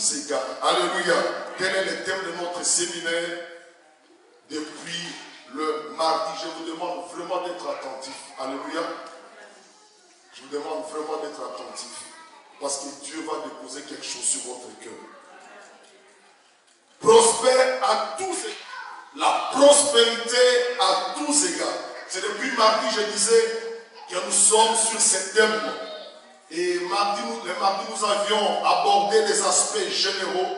tous égards. Alléluia. Quel est le thème de notre séminaire depuis le mardi? Je vous demande vraiment d'être attentif. Alléluia. Je vous demande vraiment d'être attentif. Parce que Dieu va déposer quelque chose sur votre cœur. Prospère à tous égards. La prospérité à tous égards. C'est depuis mardi, je disais, que nous sommes sur ce thème. Et le mardi, nous avions abordé des aspects généraux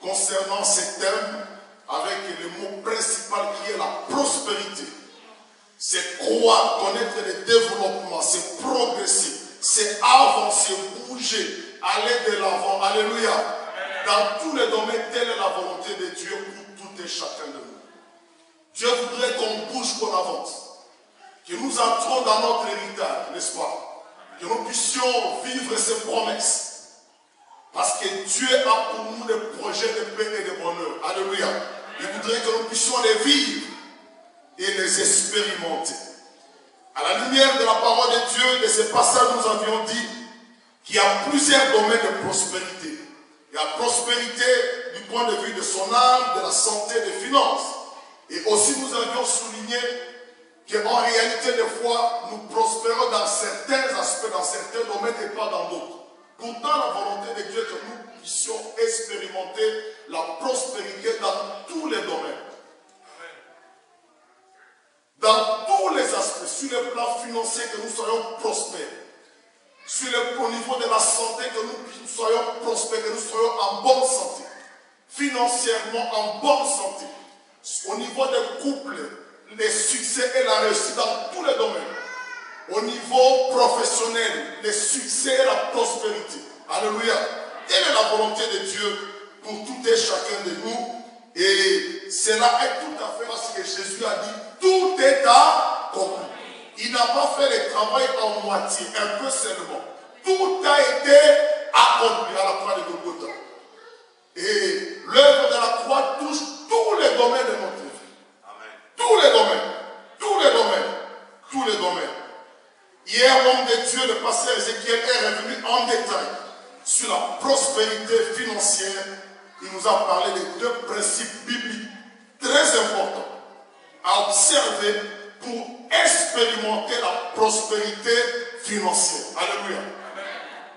concernant ce thème avec le mot principal qui est la prospérité. C'est croire, connaître le développement, c'est progresser, c'est avancer, bouger, aller de l'avant. Alléluia. Dans tous les domaines, telle est la volonté de Dieu pour tout et chacun de nous. Dieu voudrait qu'on bouge, qu'on avance, que nous entrons dans notre héritage, n'est-ce pas? Que nous puissions vivre ses promesses. Parce que Dieu a pour nous des projets de paix et de bonheur. Alléluia. Il voudrait que nous puissions les vivre et les expérimenter. À la lumière de la parole de Dieu, de ce passage, nous avions dit qu'il y a plusieurs domaines de prospérité. Il y a prospérité du point de vue de son âme, de la santé, des finances. Et aussi nous avions souligné qu'en réalité, des fois, nous prospérons dans certains aspects, dans certains domaines et pas dans d'autres. Pourtant, la volonté de Dieu est que nous puissions expérimenter la prospérité dans tous les domaines. Dans tous les aspects, sur le plan financier, que nous soyons prospères. Au niveau de la santé, que nous soyons prospères, que nous soyons en bonne santé. Financièrement, en bonne santé. Au niveau des couples, les succès et la réussite dans tous les domaines. Au niveau professionnel, les succès et la prospérité. Alléluia. Telle est la volonté de Dieu pour tout et chacun de nous. Et cela est tout à fait parce que Jésus a dit, tout est accompli. Il n'a pas fait le travail en moitié, un peu seulement. Tout a été accompli à la croix de Golgotha. Et l'œuvre de la croix touche tous les domaines de notre vie. Amen. Tous les domaines. Tous les domaines. Tous les domaines. Hier, l'homme de Dieu, le pasteur Ézéchiel, est revenu en détail sur la prospérité financière. Il nous a parlé de deux principes bibliques très importants à observer pour expérimenter la prospérité financière. Alléluia.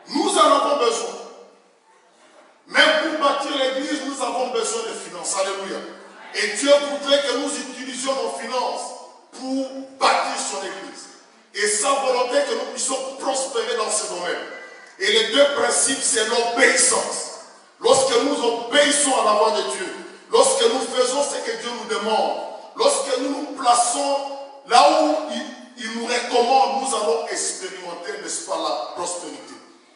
Nous en avons besoin. Même pour bâtir l'église, nous avons besoin de finances. Alléluia. Et Dieu voudrait que nous utilisions nos finances pour bâtir son église. Et sa volonté que nous puissions prospérer dans ce domaine. Et les deux principes, c'est l'obéissance. Lorsque nous obéissons à la voix de Dieu, lorsque nous faisons ce que Dieu nous demande, lorsque nous nous plaçons là où il nous recommande, nous allons expérimenter, n'est-ce pas, la prospérité.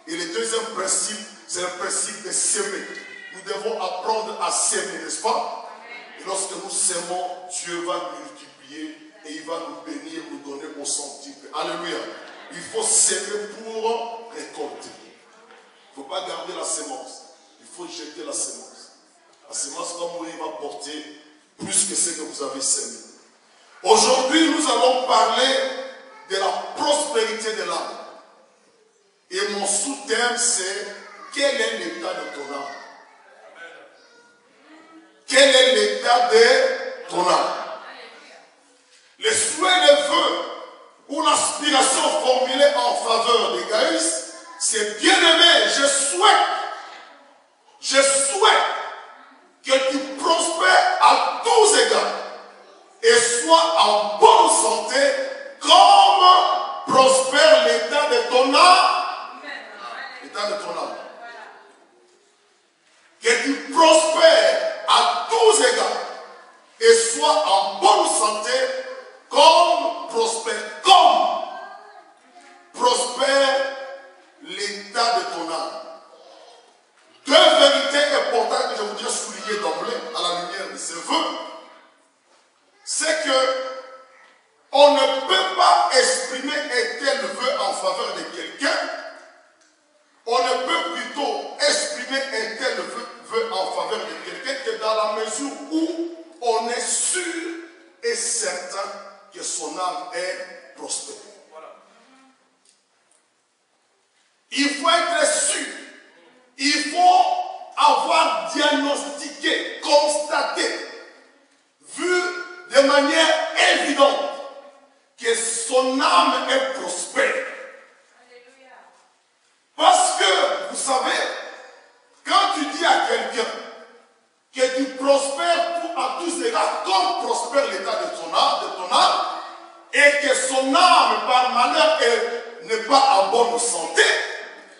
Et le deuxième principe, c'est le principe de s'aimer. Nous devons apprendre à s'aimer, n'est-ce pas? Et lorsque nous s'aimons, Dieu va nous multiplier et il va nous bénir, nous donner au centuple. Alléluia. Il faut s'aimer pour récolter. Il ne faut pas garder la sémence. Il faut jeter la sémence. La sémence va mourir, va porter plus que ce que vous avez sémé. Aujourd'hui, nous allons parler de la prospérité de l'âme. Et mon sous-thème, c'est quel est l'état de ton âme? Quel est l'état de ton âme? Les souhaits, les vœux ou l'aspiration formulée en faveur de Gaïs, c'est bien aimé, je souhaite que tu prospères à tous égards et sois en bonne santé comme prospère l'état de ton âme. L'état de ton âme. Que tu prospères à tous égards et sois en bonne santé comme prospère l'état de ton âme. Deux vérités importantes que je voudrais souligner d'emblée à la lumière de ces vœux, c'est que on ne peut pas exprimer un tel vœu en faveur de quelqu'un âme est prospère. Parce que, vous savez, quand tu dis à quelqu'un que tu prospères à tous égards, comme prospère l'état de ton âme, et que son âme, par malheur, n'est pas en bonne santé,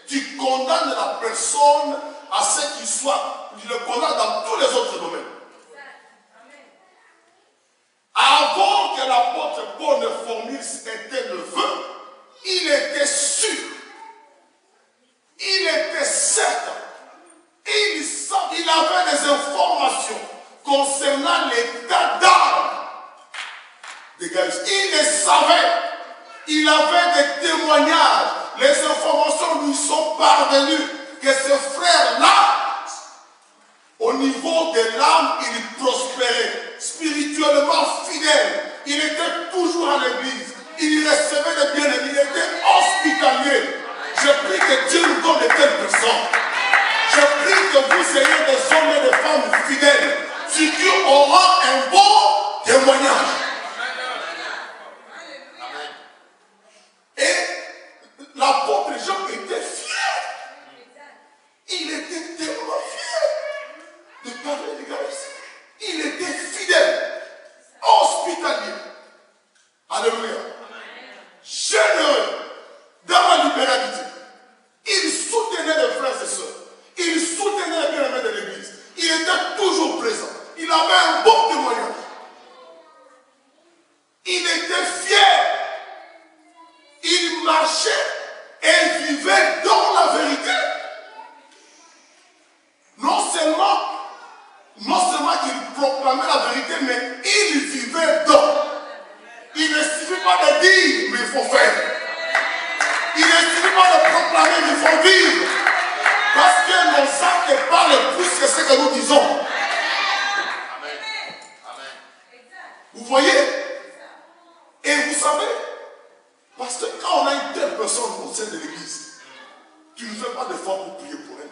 tu condamnes la personne à ce qu'il soit, tu le condamnes dans tous les autres domaines. Avant que l'apôtre Paul ne formule était neveu, il était sûr, il était certain, il avait des informations concernant l'état d'âme de Gaius. Il les savait, il avait des témoignages, les informations lui sont parvenues que ce frère-là, au niveau de l'âme, il prospérait, spirituellement fidèle. Il était toujours à l'église. Il recevait les bien-aimés. Il était hospitalier. Je prie que Dieu nous donne de telles personnes. Je prie que vous ayez des hommes et des femmes fidèles, qui auront un bon témoignage. Et l'apôtre Jean était fier. Il était tellement fier de parler de Gaius. Il était fidèle, hospitalier. Alléluia. Généreux, dans la libéralité. Il soutenait les frères et sœurs. Il soutenait les bien-aimés de l'église. Il était toujours présent. Il avait un bon témoignage. Il était fier. Il marchait et vivait dans la vérité. Non seulement qu'il proclamait la vérité, mais il vivait dans. Il ne suffit pas de dire, mais il faut faire. Il ne suffit pas de proclamer, mais il faut vivre. Parce que nos actes parlent plus que ce que nous disons. Amen. Vous voyez? Et vous savez, parce que quand on a une telle personne au sein de l'église, tu ne fais pas d'effort pour prier pour elle.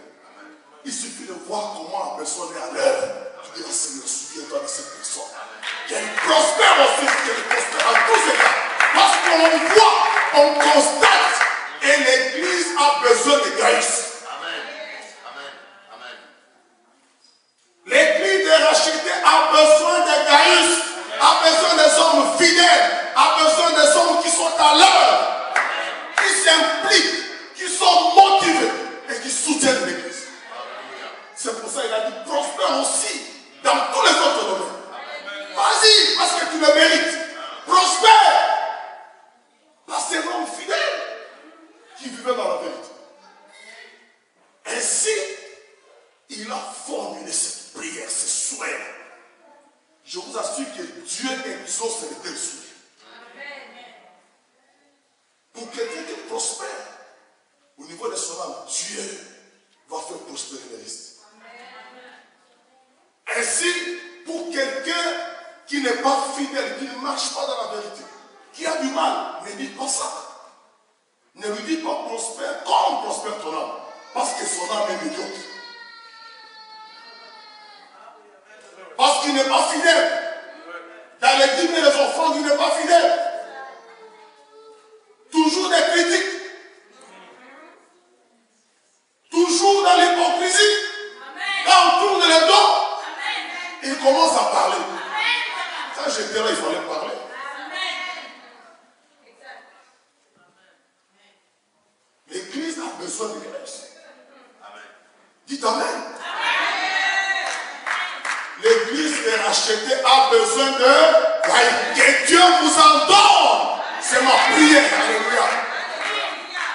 Il suffit de voir comment la personne est à l'œuvre. Tu dis, Seigneur, souviens-toi de cette personne. Qu'elle prospère aussi, qu'elle prospère à tous égards. Parce qu'on voit, on constate, et l'église a besoin de Gaius. L'église de racheter a besoin de Gaius, a besoin des hommes fidèles, a besoin des hommes qui sont à l'œuvre, qui s'impliquent, qui sont motivés et qui soutiennent l'église. C'est pour ça qu'il a dit prospère aussi dans tous les autres domaines. Vas-y, parce que tu le mérites. Prospère. Parce que c'est un homme fidèle qui vivait dans la vérité. Ainsi, il a formulé cette prière, ce souhait. Je vous assure que Dieu exauce de tels souhaits. Pour quelqu'un qui prospère, au niveau de son âme, Dieu va faire prospérer les restes. Ainsi, pour quelqu'un qui n'est pas fidèle, qui ne marche pas dans la vérité, qui a du mal, ne dit pas ça. Ne lui dis pas prospère comme prospère ton âme, parce que son âme est médiocre. Parce qu'il n'est pas fidèle. Dans les dîmes et les offrandes, il n'est pas fidèle. Toujours des critiques. Toujours dans l'hypocrisie. Quand on tourne les dos, il commence à parler. Quand j'étais là, il fallait parler. L'église a besoin de grâce. Dites Amen. L'église est rachetée, a besoin de que Dieu vous en donne. C'est ma prière. Alléluia.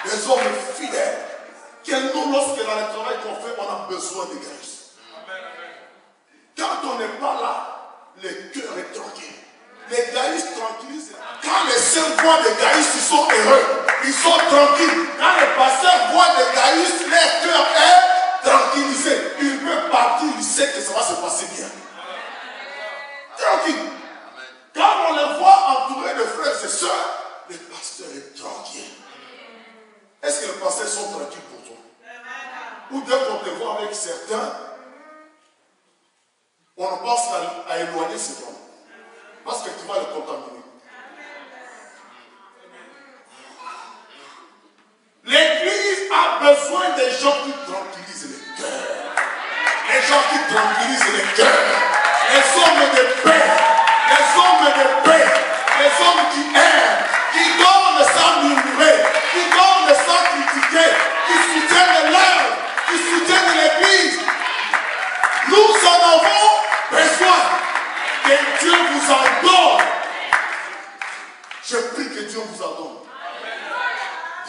Des hommes fidèles. Que nous, lorsque dans le travail qu'on fait, on a besoin de grâce. Quand on n'est pas là, le cœur est tranquille. Les Gaius tranquillisent. Quand les saints voient des Gaius, ils sont heureux. Ils sont tranquilles. Quand les pasteurs voient des Gaius, leur cœur est tranquillisé. Il peut partir, il sait que ça va se passer bien. Tranquille. Quand on les voit entourés de frères et sœurs, le pasteur est tranquille. Est-ce que les pasteurs sont tranquilles pour toi? Ou dès qu'on te voit avec certains, on pense à éloigner ces gens. Parce que tu vas les contaminer.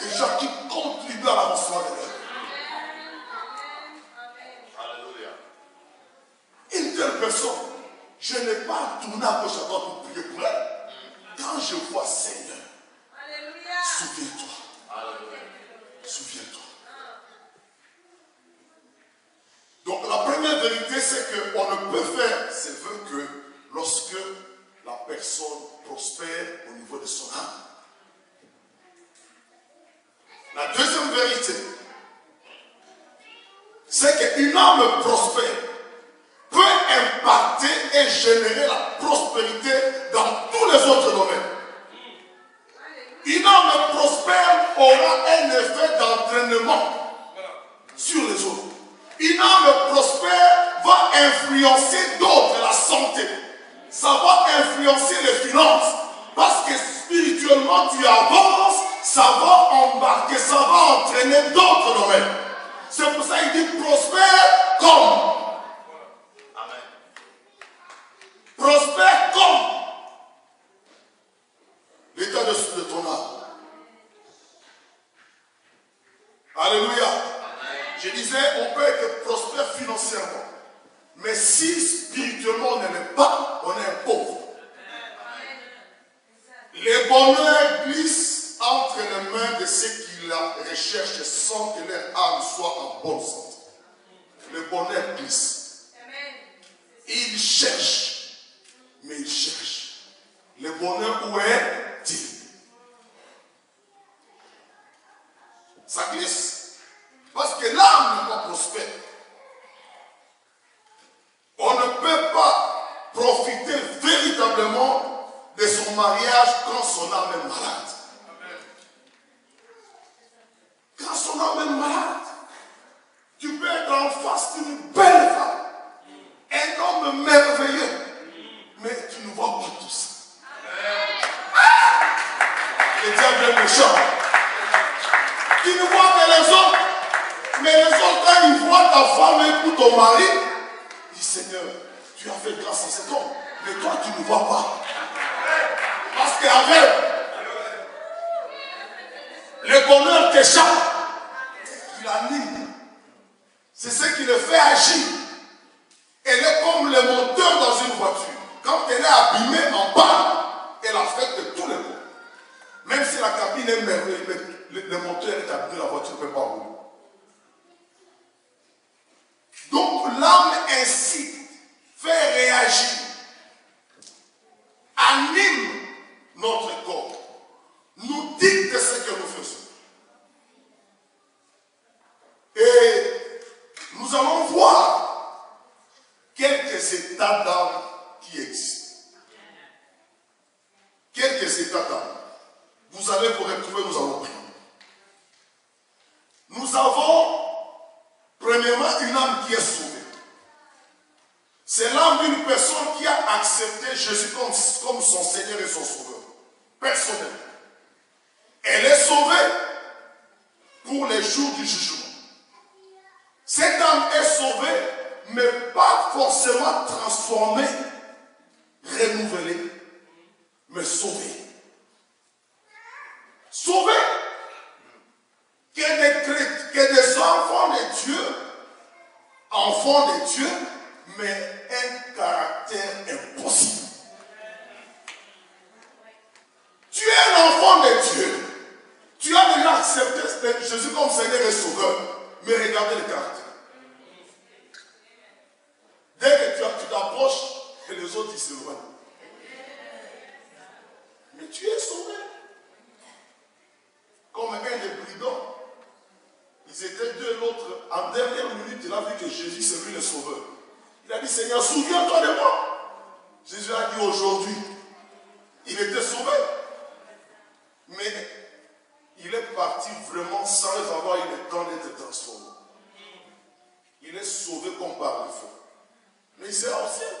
gens qui contribuent à l'avancement de l'œuvre. Une telle personne, je n'ai pas tourné à gauche à droite pour prier pour elle. Quand je vois Seigneur, souviens-toi. Souviens-toi. Donc la première vérité, c'est qu'on ne peut faire ses vœux que lorsque la personne prospère au niveau de son âme. La deuxième vérité, c'est qu'une âme prospère peut impacter et générer la prospérité dans tous les autres domaines. Une âme prospère aura un effet d'entraînement sur les autres. Une âme prospère va influencer d'autres, la santé. Ça va influencer les finances. Parce que spirituellement, tu avances, ça va embarquer, ça va entraîner d'autres domaines. C'est pour ça qu'il dit prospère comme. Amen. Prospère comme l'état de ton âme. Alléluia. Je disais, on peut être prospère financièrement. Mais si spirituellement on ne l'est pas, on est un pauvre. Les bonheurs glissent entre les mains de ceux qui la recherchent sans que leur âme soit en bonne santé. Le bonheur glisse. Ils cherchent, mais ils cherchent. Le bonheur, où est-il? Ça glisse. Parce que l'âme n'est pas prospère. On ne peut pas profiter véritablement de son mariage quand son âme est malade. Quand son âme est malade, tu peux être en face d'une belle femme, un homme merveilleux, mais tu ne vois pas tout ça. Le diable est méchant. Tu ne vois que les autres. Mais les autres, quand ils voient ta femme et pour ton mari, ils disent Seigneur, tu as fait grâce à cet homme. Mais toi, tu ne vois pas. Parce qu'avec le bonheur t'échappe, tu l'animes. C'est ce qui le fait agir. Elle est comme le moteur dans une voiture. Quand elle est abîmée en panne, elle affecte tous les corps. Même si la cabine est merveilleuse, le moteur est abîmé, la voiture ne peut pas rouler. Donc l'âme incite, fait réagir, anime notre corps, nous dicte ce que nous faisons. Et nous allons voir quelques états d'âme qui existent. Quelques états d'âme. Vous allez vous retrouver, nous allons prier. Nous avons premièrement une âme qui est sauvée. C'est l'âme d'une personne qui a accepté Jésus comme son Seigneur et son Sauveur. Personnellement. Elle est sauvée pour les jours du jugement. Cette âme est sauvée, mais pas forcément transformée, renouvelée, mais sauvée. Sauvée. Que des enfants de Dieu, enfants de Dieu, mais un caractère impossible. Tu es un enfant de Dieu. Tu as déjà accepté Jésus comme Seigneur et Sauveur. Mais regardez le caractère. Dès que tu t'approches, et les autres ils s'éloignent. Mais tu es sauvé. Comme un des brigands. Ils étaient deux, l'autre. En dernière minute, il a vu que Jésus, c'est lui le Sauveur. Il a dit, Seigneur, souviens-toi de moi. Jésus a dit aujourd'hui, il était sauvé. Mais il est parti vraiment sans avoir eu le temps d'être transformé. Il est sauvé comme par le feu. Mais il sera au ciel.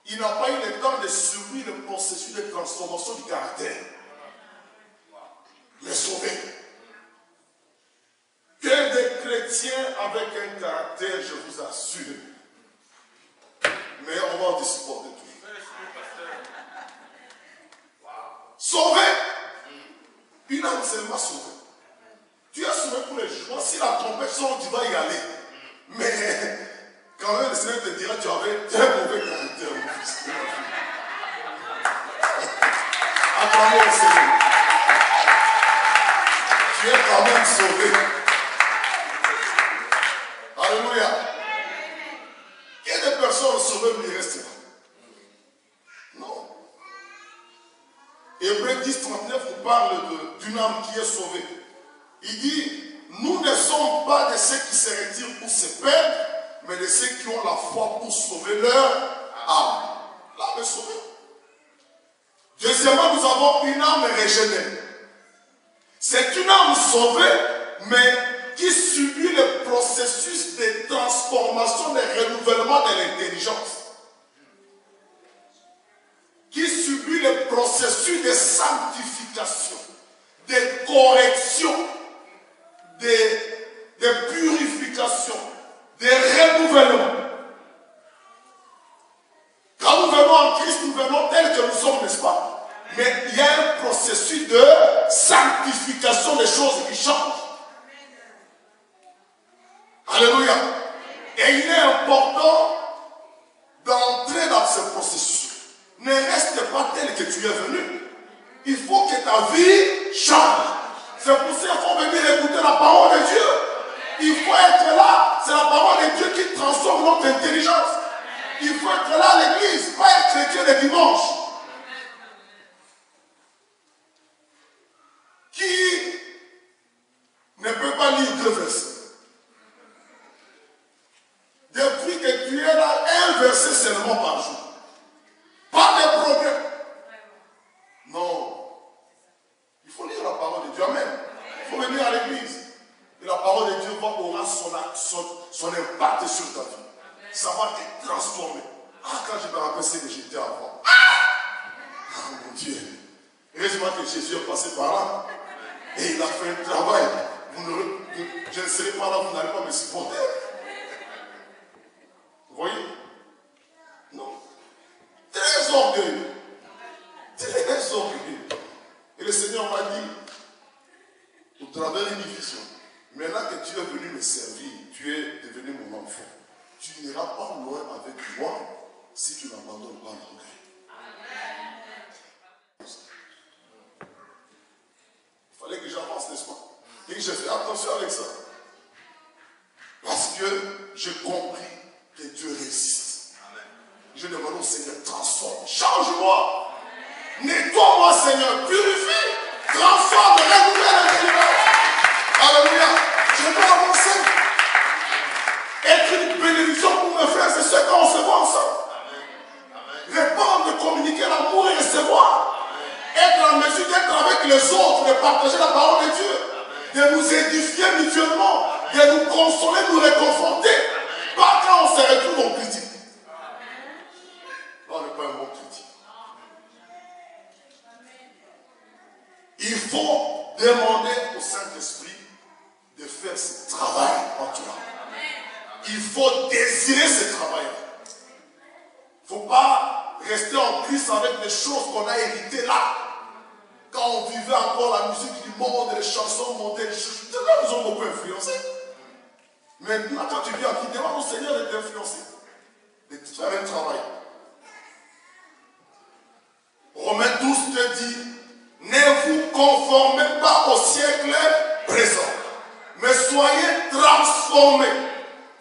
Il n'a pas eu le temps de subir le processus de transformation du caractère. Il est sauvé. Que des chrétiens avec un caractère, je vous assure. Mais on va en supporter toujours. Sauvé. Une âme seulement sauvée. Tu es sauvé pour les jugements. Si la trompette sonne, tu vas y aller. Mais quand même, le Seigneur te dira, tu avais un mauvais caractère, mon fils. Acclamez le Seigneur. Tu es quand même sauvé. Alléluia. Il y a des personnes sauvées, mais ils restent là. Non. Hébreux 10, 39 nous parle d'une âme qui est sauvée. Il dit, nous ne sommes pas de ceux qui se retirent pour se perdre, mais de ceux qui ont la foi pour sauver leur âme. L'âme est sauvée. Deuxièmement, nous avons une âme régénérée. C'est une âme sauvée, mais qui subit le processus de transformation, de renouvellement de l'intelligence. Qui subit le processus de sanctification, de correction, de purification, de renouvellement. Quand nous venons en Christ, nous venons tels que nous sommes, n'est-ce pas? Mais il y a un processus de sanctification des choses qui changent. Alléluia. Et il est important d'entrer dans ce processus. Ne reste pas tel que tu es venu. Il faut que ta vie change. C'est pour ça qu'il faut venir écouter la parole de Dieu. Il faut être là. C'est la parole de Dieu qui transforme notre intelligence. Il faut être là à l'église, pas être chrétien le dimanche. Qui ne peut pas lire 2 versets? Depuis que tu es là, un verset seulement par jour. Pas de problème. Non. Il faut lire la parole de Dieu. Amen. Il faut venir à l'église. Et la parole de Dieu aura son impact sur ta vie. Ça va te transformer. Ah, quand je me rappelle ce que j'étais avant. Ah, mon Dieu. Heureusement que Jésus est passé par là. Et il a fait un travail. Je ne serai pas là, vous n'allez pas me supporter. Vous voyez? Non. Très orgueilleux. Très orgueilleux. Et le Seigneur m'a dit, au travers d'une vision, maintenant que tu es venu me servir, tu es devenu mon enfant. Tu n'iras pas loin avec moi si tu n'abandonnes pas l'orgueil. Il fallait que j'avance, n'est-ce pas? Et j'ai fait attention avec ça. Parce que j'ai compris que Dieu résiste. Je demande au Seigneur, transforme, change-moi. Nettoie-moi, Seigneur, purifie, transforme, renouvelle l'intelligence. Alléluia. Je peux avancer. Être une bénédiction pour mes frères, c'est ce qu'on se voit ensemble. Répondre, communiquer l'amour et recevoir. Être en mesure d'être avec les autres, de partager la parole de Dieu, de nous édifier mutuellement, de nous consoler, nous réconforter. Pas quand on se retrouve, on critique. Là, on n'est pas un bon critique. Il faut demander au Saint-Esprit de faire ce travail en toi. Il faut désirer ce travail. Il ne faut pas rester en Christ avec des choses qu'on a héritées là. Quand on vivait encore la musique du monde, les chansons montées, les choses nous ont beaucoup influencé. Maintenant, quand tu viens qui demande au Seigneur de t'influencer, de te faire un travail. Romains 12 te dit, ne vous conformez pas au siècle présent, mais soyez transformés,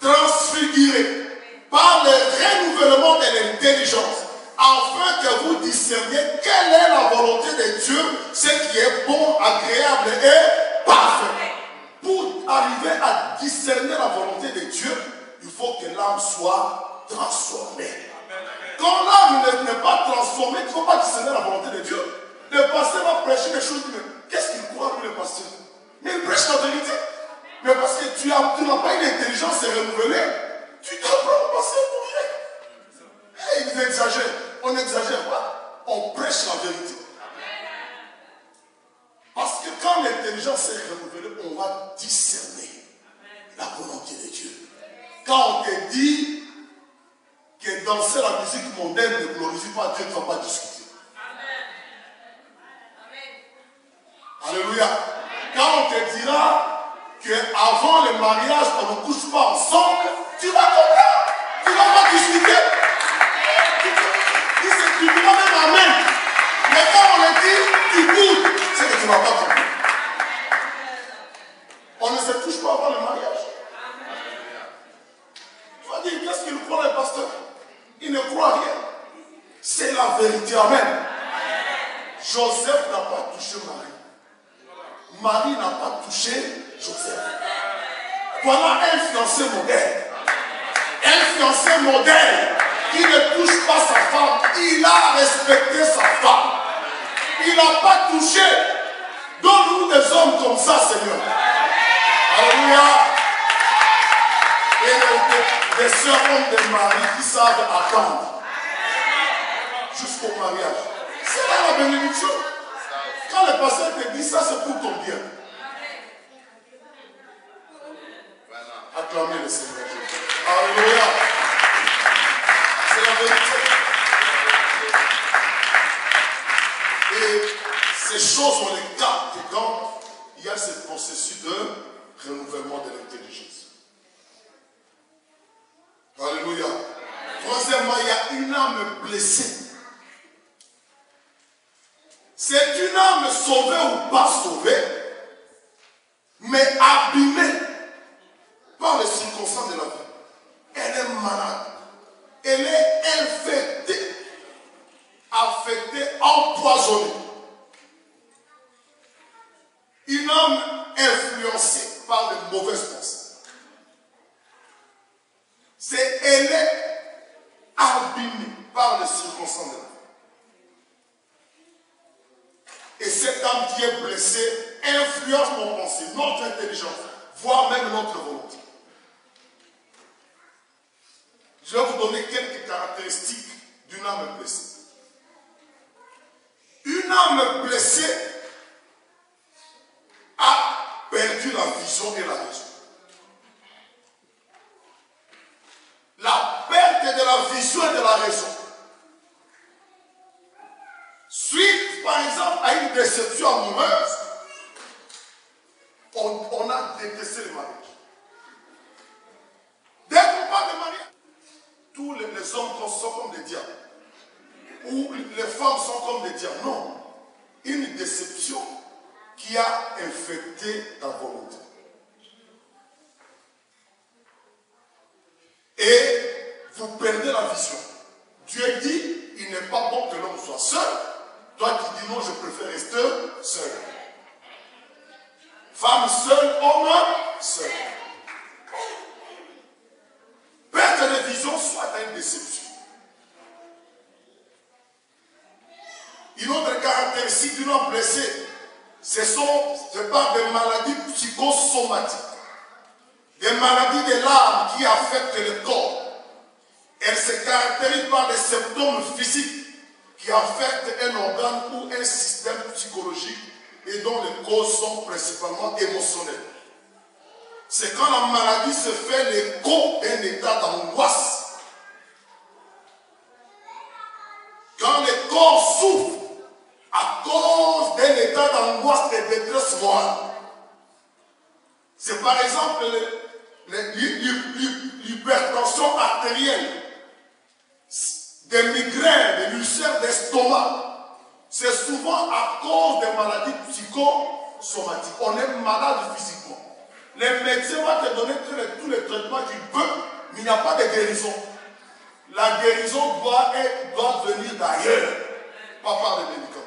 transfigurés par le renouvellement de l'intelligence, afin que vous discerniez quelle est la volonté de Dieu, ce qui est bon, agréable et parfait. Pour arriver à discerner la volonté de Dieu, il faut que l'âme soit transformée. Quand l'âme n'est pas transformée, il ne faut pas discerner la volonté de Dieu. Le pasteur va prêcher des choses, mais qu'est-ce qu'il croit, lui, le pasteur? Mais il prêche la vérité. Mais parce que tu n'as pas une intelligence renouvelée, tu t'apprends au pasteur pour rien. Et ils exagèrent. On n'exagère pas. On prêche la vérité. Parce que quand l'intelligence est renouvelée, on va discerner la volonté de Dieu. Quand on te dit que danser la musique mondaine ne glorifie pas Dieu, tu ne vas pas discuter. Alléluia. Quand on te dira qu'avant le mariage, on ne couche pas ensemble, tu vas comprendre. Tu ne vas pas discuter. Tu diras même amen. Mais quand on le dit, tu cours. C'est que tu ne vas pas comprendre. On ne se touche pas avant le mariage. Tu vas dire, qu'est-ce qu'il croit le pasteur? Il ne croit rien. C'est la vérité. Amen. Joseph n'a pas touché Marie. Marie n'a pas touché Joseph. Voilà un fiancé modèle. Un fiancé modèle qui ne touche pas sa femme. Il a respecté sa femme. Il n'a pas touché. Donne-nous des hommes comme ça, Seigneur. Alléluia. Et des sœurs hommes de Marie qui savent attendre jusqu'au mariage. C'est là la bénédiction. Quand le pasteur te dit ça, c'est pour ton bien. Acclamez le Seigneur Jésus. Alléluia. C'est la vérité. Et ces choses, on les capte quand il y a ce processus de renouvellement de l'intelligence. Alléluia. Troisièmement, il y a une âme blessée. C'est une âme sauvée ou pas sauvée, mais abîmée par les circonstances de la vie. Elle est malade. Elle est infectée, affectée, empoisonnée. Une âme influencée par de mauvaises pensées. Elle est abîmée par les circonstances de la vie. Et cette âme qui est blessée influence nos pensées, notre intelligence, voire même notre volonté. Je vais vous donner quelques caractéristiques d'une âme blessée. Une âme blessée a perdu la vision et la raison. La perte de la vision et de la raison. Suite, par exemple, à une déception amoureuse, on a détesté le mariage. Dès qu'on parle de mariage, tous les hommes sont comme des diables. Ou les femmes sont comme des diables. Non. Une déception qui a infecté ta volonté. Et vous perdez la vision. Dieu dit, il n'est pas bon que l'homme soit seul. Toi qui dis non, je préfère rester seul. Femme seule, homme seul. Perte de vision, soit à une déception. Une autre caractéristique d'une homme blessé, je parle de maladies psychosomatiques. Des maladies de l'âme qui affectent le corps. Elles se caractérisent par des symptômes physiques qui affectent un organe ou un système psychologique et dont les causes sont principalement émotionnelles. C'est quand la maladie se fait l'écho d'un état d'angoisse. Quand le corps souffre à cause d'un état d'angoisse et de détresse morale. C'est par exemple l'hypertension artérielle, des migraines, des ulcères d'estomac. C'est souvent à cause des maladies psychosomatiques. On est malade physiquement. Les médecins vont te donner tous les traitements qu'ils peuvent, mais il n'y a pas de guérison. La guérison doit venir d'ailleurs, pas par les médicaments.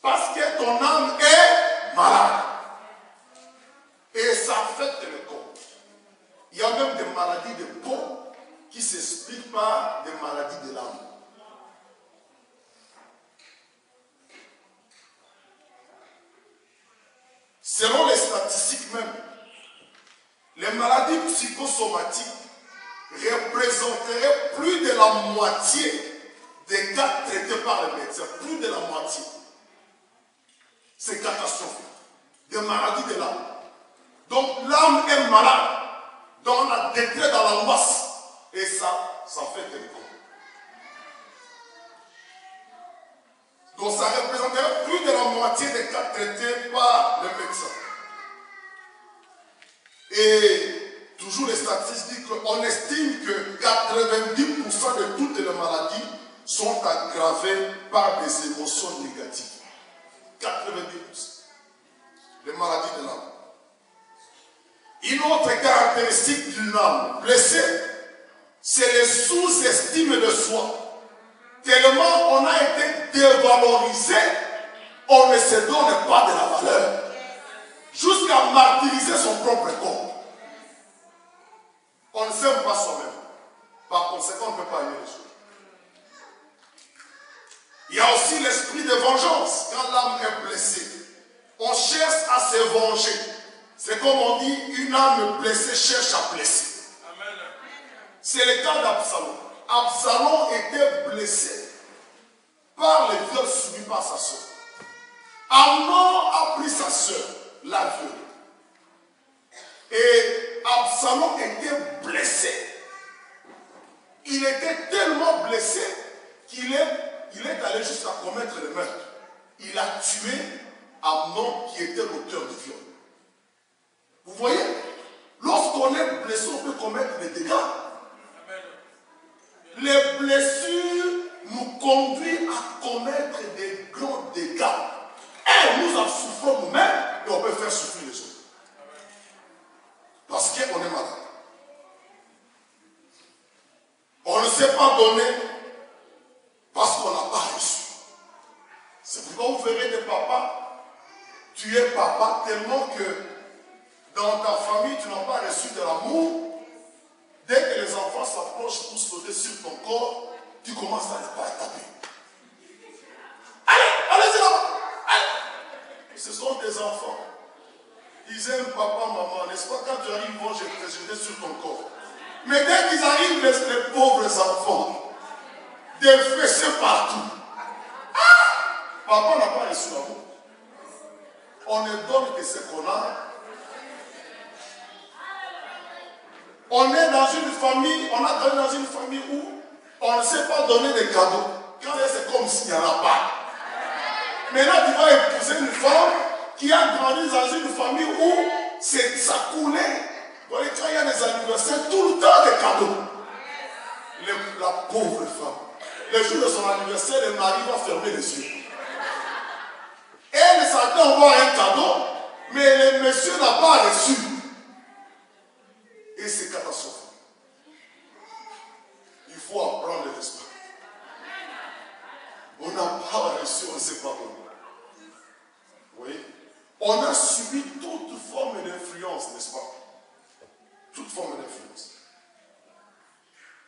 Parce que ton âme est malade. Et ça affecte le corps. Il y a même des maladies de peau qui s'expliquent par des maladies de l'âme. Selon les statistiques même, les maladies psychosomatiques représenteraient plus de la moitié des cas traités par les médecins. Plus de la moitié. C'est catastrophique. Des maladies de l'âme. Donc l'âme est malade. Dans la détresse, dans l'angoisse. Et ça fait quelque chose. Donc ça représenterait plus de la moitié des cas traités par le médecin. Et toujours les statistiques, on estime que 90% de toutes les maladies sont aggravées par des émotions négatives. 90%. Les maladies de l'âme. Une autre caractéristique d'une âme blessée, c'est le sous-estime de soi. Tellement on a été dévalorisé, on ne se donne pas de la valeur. Jusqu'à martyriser son propre corps. On ne s'aime pas soi-même. Par conséquent, on ne peut pas aimer les autres. Il y a aussi l'esprit de vengeance. Quand l'âme est blessée, on cherche à se venger. C'est comme on dit, une âme blessée cherche à blesser. C'est le cas d'Absalom. Absalom était blessé par les viols subis par sa soeur. Amnon a pris sa soeur, l'a violée. Et Absalom était blessé. Il était tellement blessé qu'il est allé jusqu'à commettre le meurtre. Il a tué Amnon qui était l'auteur du viol. Vous voyez, lorsqu'on est blessé, on peut commettre des dégâts. Les blessures nous conduisent à commettre des grands dégâts. Et nous en souffrons nous-mêmes et on peut faire souffrir les autres. Parce qu'on est malade. On ne s'est pas donné parce qu'on n'a pas reçu. C'est pourquoi vous verrez des papas, tu es papa tellement que dans ta famille, tu n'as pas reçu de l'amour. Dès que les enfants s'approchent pour sauter sur ton corps, tu commences à ne pas taper. Allez-y là-bas. Allez. Ce sont des enfants. Ils aiment papa, maman, n'est-ce pas? Quand tu arrives, ils vont te jeter sur ton corps. Mais dès qu'ils arrivent, les pauvres enfants, des fessées partout. Ah! Papa n'a pas reçu l'amour. On ne donne que ce qu'on a. On est dans une famille, on a grandi dans une famille où on ne sait pas donner des cadeaux. Quand c'est comme s'il n'y en a pas. Maintenant, tu vas épouser une femme qui a grandi dans une famille où ça coulait. Quand il y a des anniversaires, tout le temps des cadeaux. La pauvre femme. Le jour de son anniversaire, le mari va fermer les yeux. Elle s'attend à avoir un cadeau, mais le monsieur n'a pas reçu. Et c'est catastrophique. Il faut apprendre l'esprit. On n'a pas reçu, on ne sait pas comment. Oui. On a subi toute forme d'influence, n'est-ce pas? Toute forme d'influence.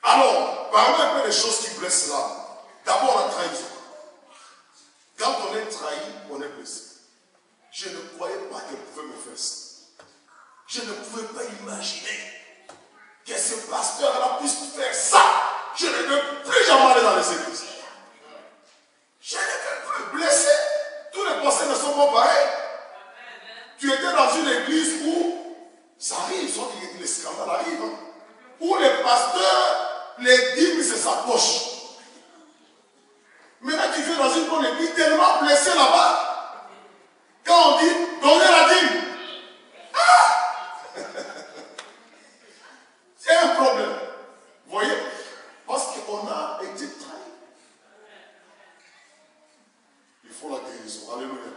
Alors, parlons un peu des choses qui blessent l'âme. D'abord, la trahison. Quand on est trahi, on est blessé. Je ne croyais pas qu'elle pouvait me faire ça. Je ne pouvais pas imaginer que ce pasteur-là puisse faire ça. Je ne veux plus jamais aller dans les églises. Je ne veux plus blesser. Tous les pasteurs ne sont pas pareils. Tu étais dans une église où ça arrive, les scandales arrivent, hein, où les pasteurs, les dîmes, c'est sa poche. Maintenant, tu viens dans une bonne église tellement blessé là-bas. Quand on dit, donnez la dîme. Ah! C'est un problème. Vous voyez? Parce qu'on a été trahi. Il faut la guérison. Alléluia.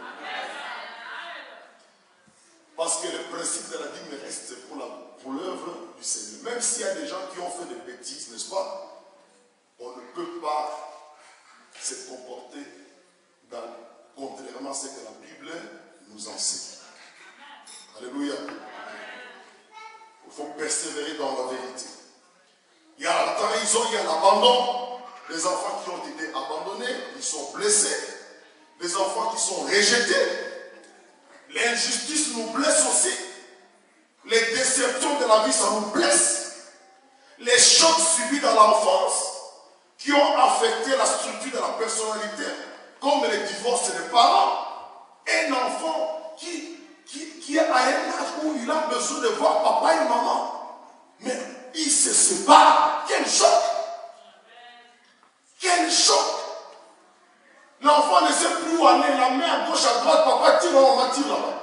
Parce que le principe de la dîme reste pour l'œuvre du Seigneur. Même s'il y a des gens qui ont fait des bêtises, n'est-ce pas? On ne peut pas se comporter contrairement à ce que la Bible nous enseigne. Alléluia. Il faut persévérer dans la vérité. Il y a la trahison, il y a l'abandon. Les enfants qui ont été abandonnés, ils sont blessés. Les enfants qui sont rejetés. L'injustice nous blesse aussi. Les déceptions de la vie, ça nous blesse. Les chocs subis dans l'enfance qui ont affecté la structure de la personnalité, comme les divorces des parents. Un enfant qui est à un âge où il a besoin de voir papa et maman, mais il se sépare. Quel choc! Quel choc! L'enfant ne sait plus où douaner, la main à gauche, à droite, papa tire là, on tire là-bas.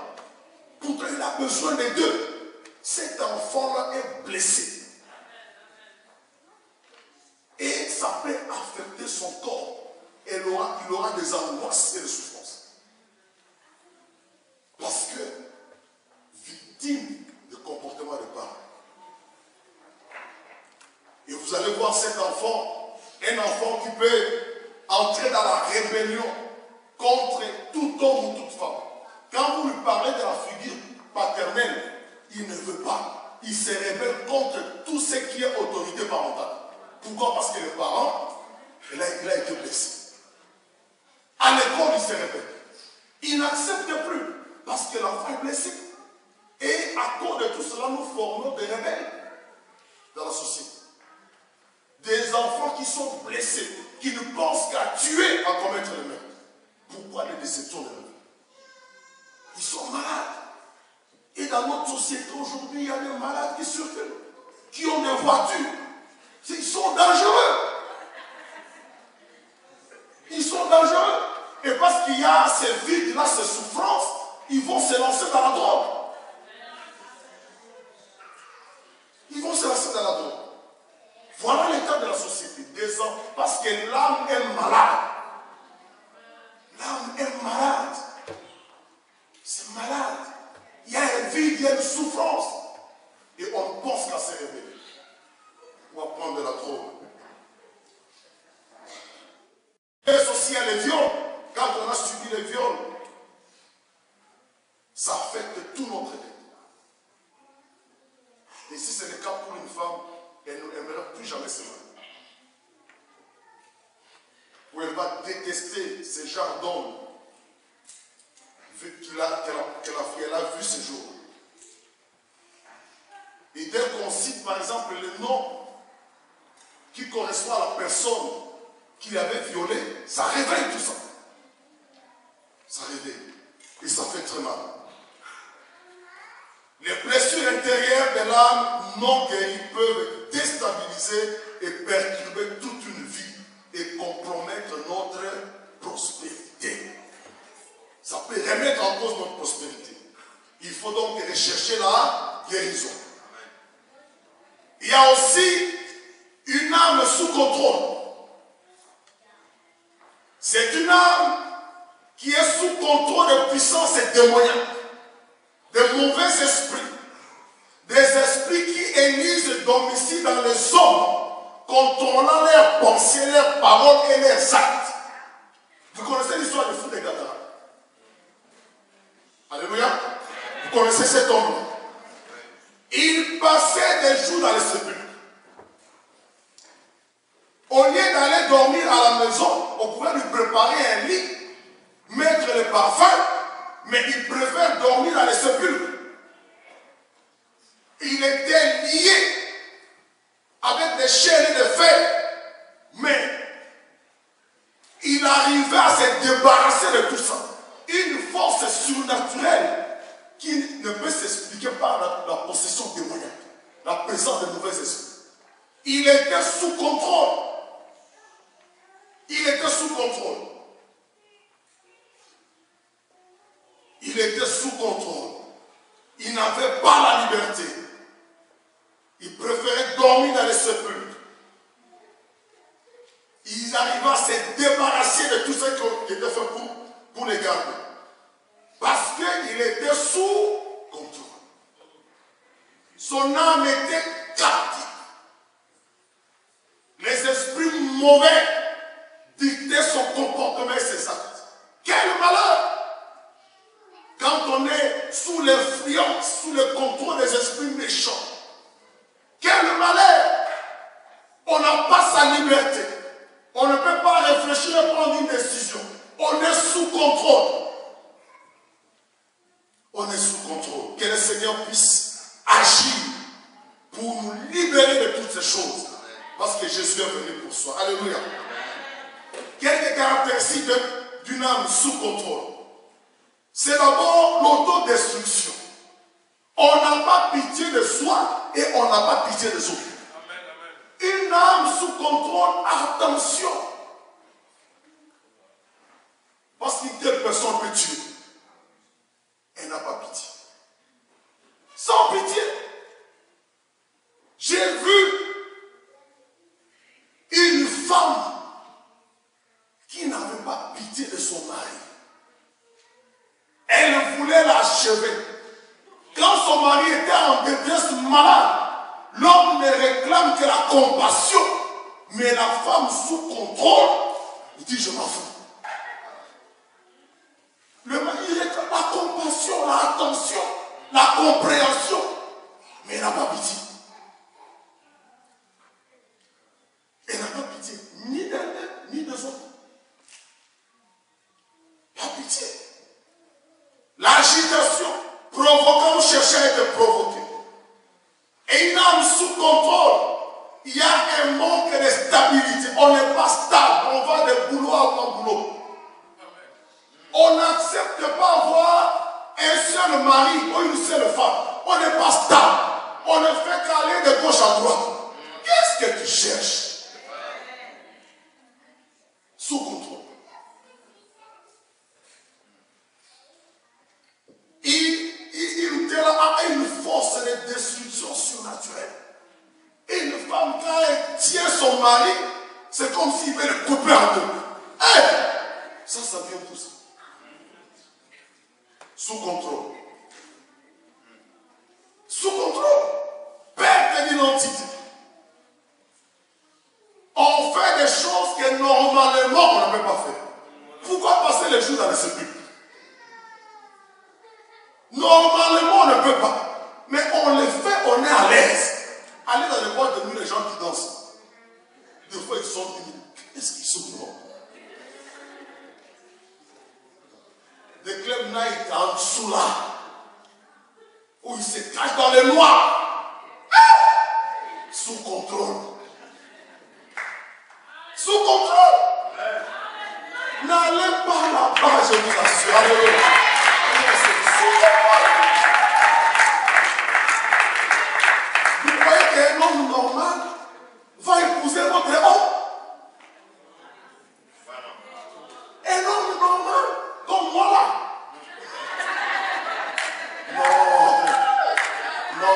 Pourtant, il a besoin des deux. Cet enfant-là est blessé. Et ça peut affecter son corps. Et il aura des angoisses et des souffrances. Parce que, victime de comportement de parents. Et vous allez voir cet enfant, un enfant qui peut entrer dans la rébellion contre tout homme ou toute femme. Quand vous lui parlez de la figure paternelle, il ne veut pas. Il se rébelle contre tout ce qui est autorité parentale. Pourquoi? Parce que le parent, il a été blessé. À l'école, il se rébelle. Il n'accepte plus parce que l'enfant est blessé. Et à cause de tout cela, nous formons des rebelles dans la société. Des enfants qui sont blessés, qui ne pensent qu'à tuer, à commettre le meurtre. Pourquoi les déceptions de la vie? Ils sont malades. Et dans notre société aujourd'hui, il y a des malades qui circulent, qui ont des voitures. Ils sont dangereux. Ils sont dangereux. Et parce qu'il y a ces vides-là, ces souffrances, ils vont se lancer dans la drogue. Ils vont se lancer dans la drogue. Voilà l'état de la société. Des hommes, parce que l'âme est malade. L'âme est malade. C'est malade. Il y a un vide, il y a une souffrance. Et on pense qu'à se réveiller. Ou à prendre de la drogue. Et aussi, il y a les viols. Quand on a subi les viols, ça affecte tout notre vie. Et si c'est le cas pour une femme, elle n'aimera plus jamais se marier. Ou elle va détester ce genre d'homme, vu qu'elle a vu ce jour. Et dès qu'on cite par exemple le nom qui correspond à la personne qui l'avait violé, ça réveille tout ça. Ça réveille. Et ça fait très mal. Les blessures intérieures de l'âme non guéries peuvent déstabiliser et perturber toute une vie et compromettre notre prospérité. Ça peut remettre en cause notre prospérité. Il faut donc rechercher la guérison. Il y a aussi une âme sous contrôle. C'est une âme qui est sous contrôle de puissances démoniaques, de mauvais esprits, des esprits qui élisent domicile dans les hommes, contrôlant leurs pensées, leurs paroles et leurs actes. Vous connaissez l'histoire du fou des Gadara? Alléluia. Vous connaissez cet homme-là? Il passait des jours dans les sépulcres. Au lieu d'aller dormir à la maison, on pouvait lui préparer un lit, mettre le parfum, mais il préfère dormir dans les sépulcres. Il était lié avec des chaînes et des fer, mais il arrivait à se débarrasser de tout ça. Une force surnaturelle qui ne peut s'expliquer par la possession démoniaque, la présence de mauvais esprits. Il était sous contrôle. Il était sous contrôle. Il était sous contrôle. Il n'avait pas la liberté. Il préférait dormir dans les sépulcres. Il arriva à se débarrasser de tout ce qui était fait pour les garder. Parce qu'il était sous contrôle. Son âme était captive. Les esprits mauvais dictaient son comportement et ses actes. Quel malheur! Quand on est sous l'influence, sous le contrôle des esprits méchants. Quel malheur! On n'a pas sa liberté. On ne peut pas réfléchir et prendre une décision. On est sous contrôle. On est sous contrôle. Que le Seigneur puisse agir pour nous libérer de toutes ces choses. Parce que Jésus est venu pour soi. Alléluia. Quelques caractéristiques d'une âme sous contrôle. C'est d'abord l'autodestruction. On n'a pas pitié de soi et on n'a pas pitié des autres. Une âme sous contrôle, attention. Parce qu'une telle personne peut tuer. Elle n'a pas pitié. Sans pitié. J'ai vu une femme qui n'avait pas pitié de son mari. Elle voulait l'achever. Quand son mari était en détresse malade, l'homme ne réclame que la compassion. Mais la femme sous contrôle, il dit je m'en fous. Le mari réclame la compassion, l'attention, la compréhension. Mais il n'a pas pitié. Elle n'a pas pitié ni d'elle-même, ni des autres. Pas pitié. L'agitation, provoquant ou cherchant à être provoqué. Et une âme sous contrôle, il y a un manque de stabilité. On n'est pas stable. On va de boulot à boulot. On n'accepte pas avoir un seul mari ou une seule femme. On n'est pas stable. On ne fait qu'aller de gauche à droite. Qu'est-ce que tu cherches? Sous contrôle. Il a une force de destruction surnaturelle. Et une femme, quand elle tient son mari, c'est comme s'il veut le couper en deux. Hey! Ça vient tout ça. Sous contrôle. Sous contrôle. Perte d'identité. On fait des choses que normalement on ne peut pas faire. Pourquoi passer les jours dans les sépulcres? Normalement on ne peut pas. Mais on les fait, on est à l'aise. Allez dans les boîtes de nuit, les gens qui dansent. Des fois ils sont humides. Qu'est-ce qu'ils sont bons? Des clubs night en dessous là. Où ils se cachent dans les noirs. Sous contrôle. Sous contrôle. N'allez pas là-bas, je vous assure. Alléluia. Sous contrôle. Vous voyez qu'un homme normal va épouser votre homme. Un homme normal, comme moi là. Non.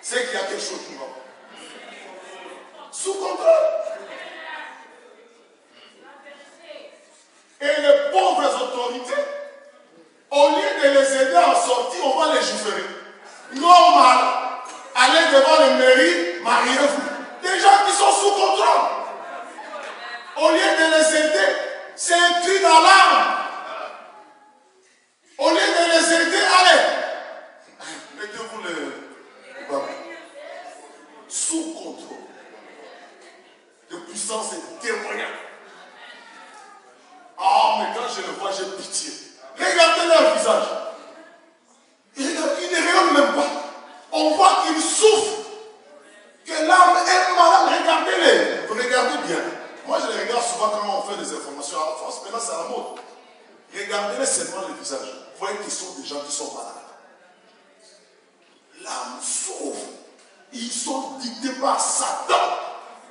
C'est qu'il y a quelque chose qui va. Sous contrôle. Et les pauvres autorités, au lieu de les aider à sortir, on va les gifler. Normal, allez devant les mairies, mariez-vous. Des gens qui sont sous contrôle. Au lieu de les aider, c'est un cri d'alarme. Au lieu de les aider, allez. Mettez-vous les babes. Sous contrôle. De puissance et de témoignage. Ah, mais quand je le vois, j'ai pitié. Regardez leur visage. Ils ne rayonnent même pas. On voit qu'ils souffrent. Que l'âme est malade. Regardez-les. Vous regardez bien. Moi, je les regarde souvent quand on fait des informations à la France. Maintenant, c'est à la mode. Regardez-les seulement les visages. Vous voyez qu'ils sont des gens qui sont malades. L'âme souffre. Ils sont dictés par Satan.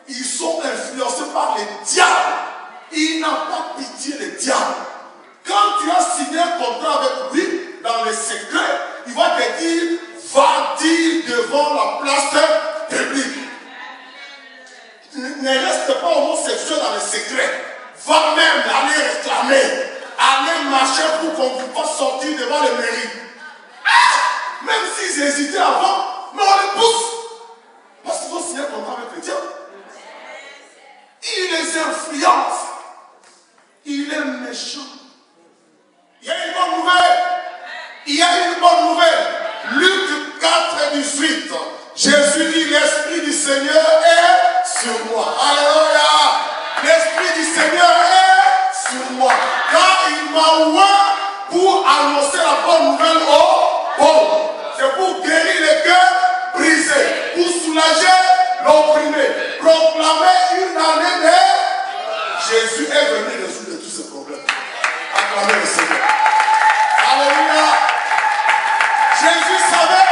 Ils sont influencés par les diables. Il n'a pas pitié des diables. Quand tu as signé un contrat avec lui, dans les secrets, il va te dire, va dire devant la place publique. Ne reste pas homosexuel dans les secrets. Va même aller réclamer, aller marcher pour qu'on vous fasse sortir devant les mairies. Ah! Même s'ils hésitaient avant, mais on les pousse. Parce qu'ils ont signé un contrat avec les diables. Il les influence. Il est méchant. Il y a une bonne nouvelle. Il y a une bonne nouvelle. Luc 4:18. Jésus dit, l'Esprit du Seigneur est sur moi. Alléluia. L'Esprit du Seigneur est sur moi. Quand il m'a ouvert pour annoncer la bonne nouvelle aux pauvres. C'est pour guérir les cœurs brisés. Pour soulager l'opprimé. Proclamer une année de... Jésus est venu résoudre tous ces problèmes. Acclamez le Seigneur. Alléluia. Jésus savait,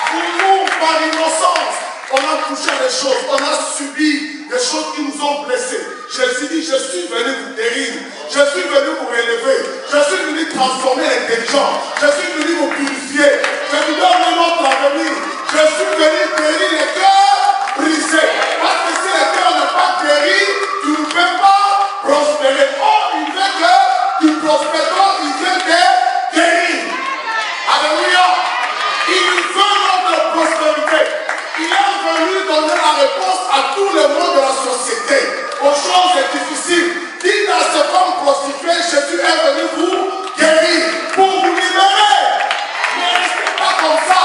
pour nous, par innocence, on a touché à des choses, on a subi des choses qui nous ont blessés. Jésus dit, je suis venu vous guérir. Je Je suis venu vous élever. Je suis venu transformer l'intelligence. Je suis venu vous purifier. Je vous donne un autre avenir. Je suis venu guérir les cœurs brisés. Parce que si le cœur n'est pas guéri, tu ne peux pas prospérer. Oh, il veut que tu prospères. Il veut te guérir. Alléluia. Il veut notre prospérité. Il est venu donner la réponse à tout le monde de la société, aux choses difficiles. Dites à ces femmes prostituées, Jésus est venu vous guérir, pour vous libérer. Ne restez pas comme ça.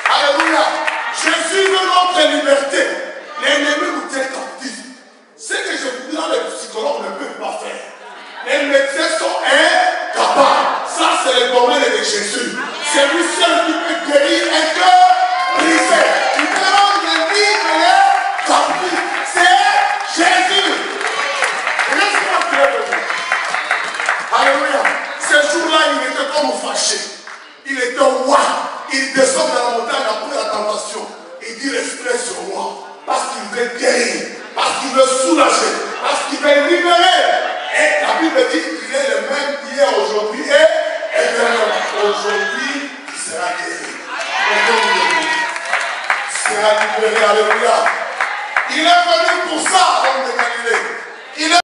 Alléluia. Jésus veut notre liberté. L'ennemi nous tient captifs. Ce que je vous dis là, les psychologues ne peuvent pas faire. Les médecins sont incapables. Ça, c'est le domaine de Jésus. C'est lui seul qui peut guérir un cœur brisé. Il peut rendre libre et captif. C'est Jésus. Laisse-moi te lever. Alléluia. Ce jour-là, il était comme fâché. Il était roi. Il descend dans la montagne après la tentation. Il dit respect sur moi. Parce qu'il veut guérir. Parce qu'il veut soulager. Parce qu'il veut libérer. Et la Bible dit qu'il est le même hier, aujourd'hui et éternellement. Aujourd'hui, il sera guéri. Il sera libéré. Alléluia. Il est venu pour ça, l'homme de Galilée. Il est